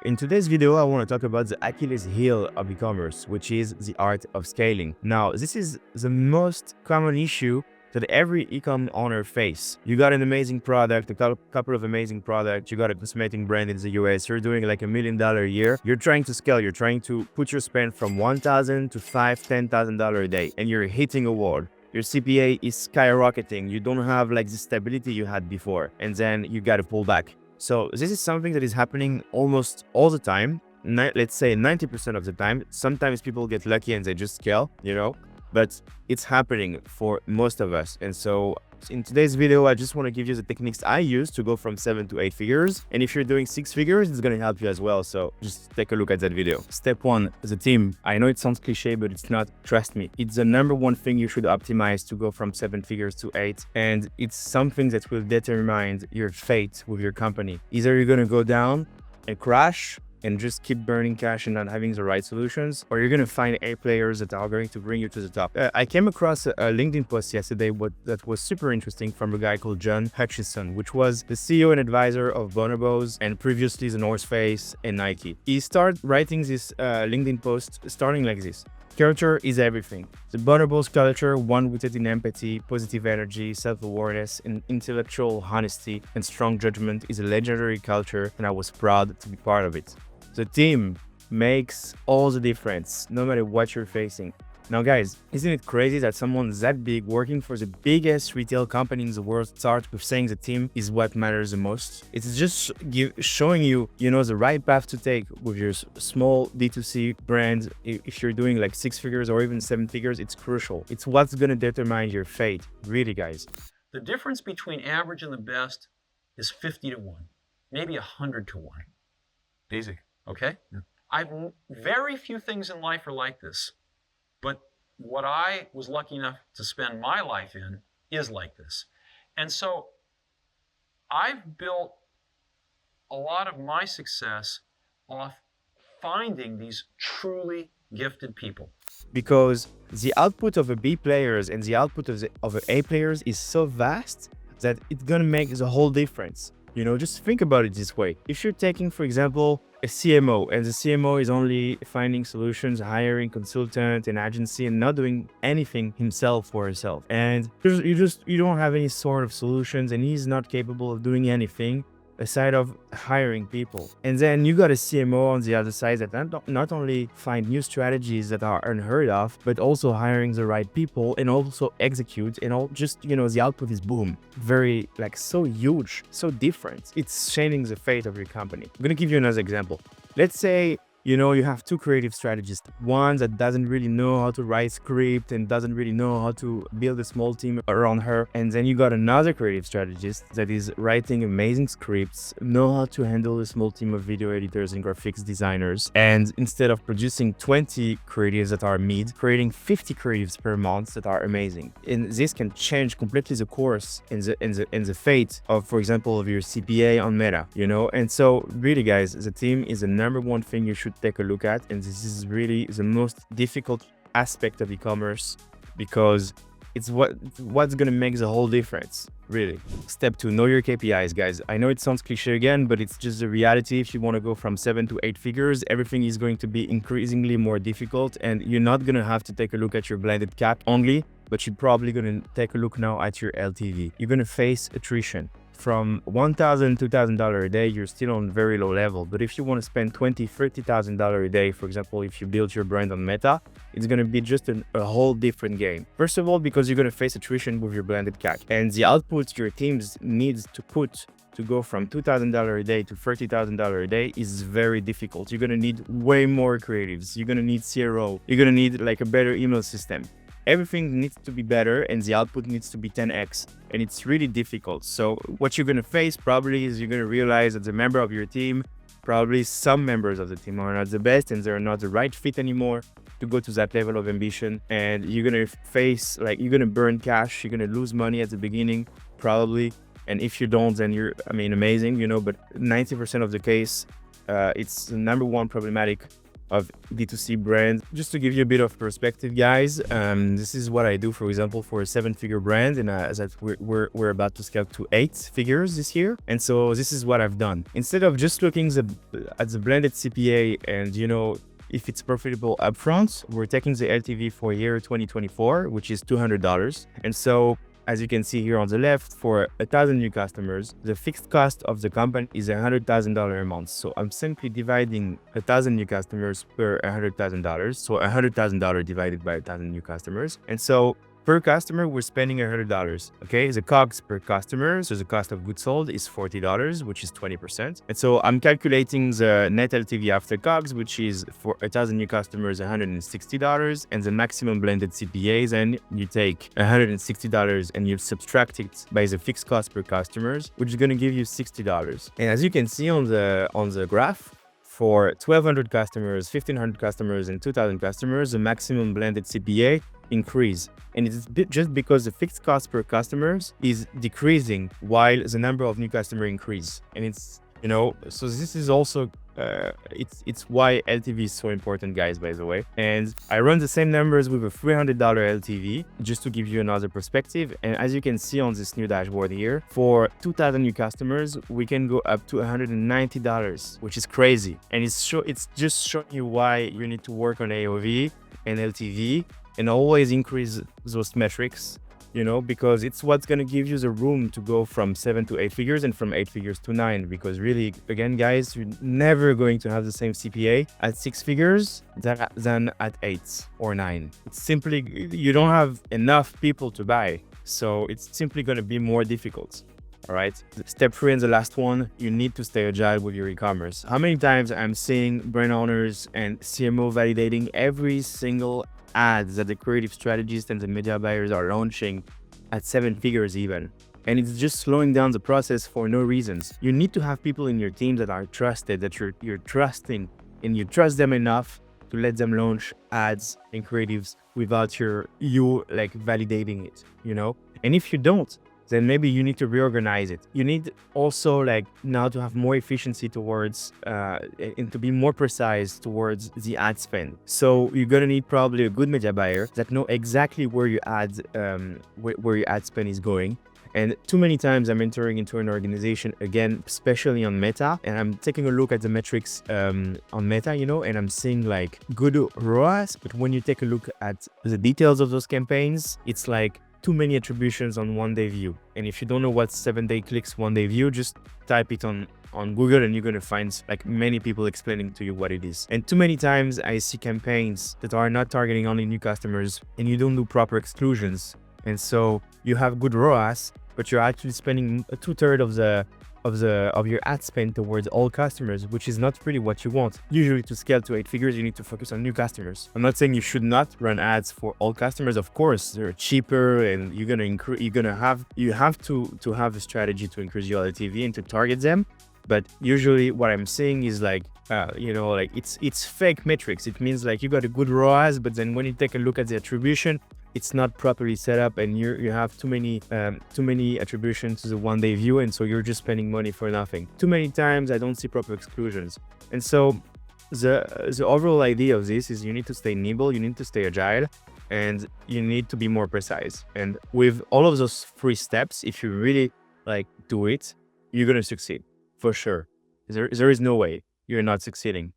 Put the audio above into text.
In today's video, I want to talk about the Achilles heel of e-commerce, which is the art of scaling. Now, this is the most common issue that every e-com owner face. You got an amazing product, a couple of amazing products, you got a cosmetic brand in the US, you're doing like $1 million a year, you're trying to scale, you're trying to put your spend from $1,000 to $5,000, $10,000 a day, and you're hitting a wall. Your CPA is skyrocketing, you don't have like the stability you had before, and then you got to pull back. So this is something that is happening almost all the time. Let's say 90% of the time. Sometimes people get lucky and they just scale, but it's happening for most of us. And so in today's video, I just want to give you the techniques I use to go from 7 to 8 figures. And if you're doing 6 figures, it's going to help you as well. So just take a look at that video. Step 1, the team. I know it sounds cliche, but it's not. Trust me. It's the #1 thing you should optimize to go from 7 figures to 8. And it's something that will determine your fate with your company. Either you're going to go down and crash and just keep burning cash and not having the right solutions, or you're going to find A players that are going to bring you to the top. I came across a LinkedIn post yesterday that was super interesting from a guy called John Hutchison, which was the CEO and advisor of Bonobos and previously the North Face and Nike. He started writing this LinkedIn post starting like this. Culture is everything. The Bonobos culture, one rooted in empathy, positive energy, self-awareness, and intellectual honesty and strong judgment, is a legendary culture, and I was proud to be part of it. The team makes all the difference, no matter what you're facing. Now guys, isn't it crazy that someone that big working for the biggest retail company in the world starts with saying the team is what matters the most? It's just showing you, the right path to take with your small D2C brand. If you're doing like 6 figures or even 7 figures, it's crucial. It's what's going to determine your fate, really guys. The difference between average and the best is 50 to 1, maybe 100 to 1. Easy. Okay? Yeah. Very few things in life are like this. But what I was lucky enough to spend my life in is like this. And so I've built a lot of my success off finding these truly gifted people. Because the output of a B players and the output of A players is so vast that it's gonna make the whole difference. Just think about it this way. If you're taking, for example, a CMO, and the CMO is only finding solutions, hiring consultant and agency, and not doing anything himself or herself, and you don't have any sort of solutions, and he's not capable of doing anything aside of hiring people. And then you got a CMO on the other side that not only find new strategies that are unheard of, but also hiring the right people and also execute, and all just, the output is boom. Very so huge, so different. It's changing the fate of your company. I'm gonna give you another example. Let's say you have 2 creative strategists, one that doesn't really know how to write script and doesn't really know how to build a small team around her. And then you got another creative strategist that is writing amazing scripts, know how to handle a small team of video editors and graphics designers. And instead of producing 20 creatives that are mid, creating 50 creatives per month that are amazing. And this can change completely the course and the fate of, for example, of your CPA on Meta, And so really guys, the team is the #1 thing you should take a look at, and this is really the most difficult aspect of e-commerce, because it's what's gonna make the whole difference, really. Step 2, know your KPIs, guys. I know it sounds cliche again, but it's just the reality. If you want to go from 7 to 8 figures, everything is going to be increasingly more difficult, and you're not gonna have to take a look at your blended CAC only, but you're probably gonna take a look now at your LTV. You're gonna face attrition. From $1,000 to $2,000 a day, you're still on very low level. But if you want to spend $20,000, $30,000 a day, for example, if you build your brand on Meta, it's going to be just a whole different game. First of all, because you're going to face attrition with your blended CAC, and the output your teams needs to put to go from $2,000 a day to $30,000 a day is very difficult. You're going to need way more creatives. You're going to need CRO. You're going to need like a better email system. Everything needs to be better, and the output needs to be 10x, and it's really difficult. So what you're going to face probably is you're going to realize that the member of your team, probably some members of the team, are not the best, and they're not the right fit anymore to go to that level of ambition. And you're going to face, you're going to burn cash, you're going to lose money at the beginning, probably. And if you don't, then you're, amazing, but 90% of the case, it's the #1 problematic of D2C brands. Just to give you a bit of perspective, guys, this is what I do, for example, for a 7-figure brand, and that we're about to scale to 8 figures this year. And so this is what I've done. Instead of just looking at the blended CPA and, if it's profitable upfront, we're taking the LTV for year 2024, which is $200. And so, as you can see here on the left, for 1,000 new customers, the fixed cost of the company is $100,000 a month. So I'm simply dividing 1,000 new customers per $100,000. So $100,000 divided by 1,000 new customers. And so per customer, we're spending $100. Okay, the COGS per customer, so the cost of goods sold, is $40, which is 20%. And so I'm calculating the net LTV after COGS, which is for 1,000 new customers, $160, and the maximum blended CPA. Then you take $160 and you subtract it by the fixed cost per customers, which is going to give you $60. And as you can see on the graph, for 1,200 customers, 1,500 customers, and 2,000 customers, the maximum blended CPA increase. And it's just because the fixed cost per customers is decreasing while the number of new customers increase. And it's, so this is also, it's why LTV is so important, guys, by the way. And I run the same numbers with a $300 LTV, just to give you another perspective. And as you can see on this new dashboard here, for 2,000 new customers, we can go up to $190, which is crazy. And it's just showing you why you need to work on AOV and LTV and always increase those metrics, because it's what's going to give you the room to go from 7 to 8 figures and from 8 figures to 9. Because really, again, guys, you're never going to have the same CPA at 6 figures than at 8 or 9. It's simply, you don't have enough people to buy. So it's simply going to be more difficult. All right. Step 3 and the last one, you need to stay agile with your e-commerce. How many times I'm seeing brand owners and CMO validating every single ads that the creative strategists and the media buyers are launching at 7 figures even. And it's just slowing down the process for no reasons. You need to have people in your team that are trusted, that you're trusting, and you trust them enough to let them launch ads and creatives without you like validating it, And if you don't, then maybe you need to reorganize it. You need also now to have more efficiency towards and to be more precise towards the ad spend. So you're gonna need probably a good media buyer that know exactly where your where your ad spend is going. And too many times I'm entering into an organization, again, especially on Meta, and I'm taking a look at the metrics on Meta, and I'm seeing good ROAS, but when you take a look at the details of those campaigns, it's too many attributions on one-day view. And if you don't know what 7-day clicks one-day view, just type it on Google and you're going to find many people explaining to you what it is. And too many times I see campaigns that are not targeting only new customers and you don't do proper exclusions. And so you have good ROAS, but you're actually spending 2/3 of your ad spend towards all customers, which is not really what you want. Usually to scale to 8 figures, you need to focus on new customers. I'm not saying you should not run ads for all customers. Of course, they're cheaper and you have to have a strategy to increase your LTV and to target them. But usually what I'm seeing is it's fake metrics. It means you got a good ROAS, but then when you take a look at the attribution, it's not properly set up and you have too many attributions to the one-day view, and so you're just spending money for nothing. Too many times I don't see proper exclusions. And so the overall idea of this is you need to stay nimble, you need to stay agile, and you need to be more precise. And with all of those 3 steps, if you really do it, you're gonna succeed for sure. There is no way you're not succeeding.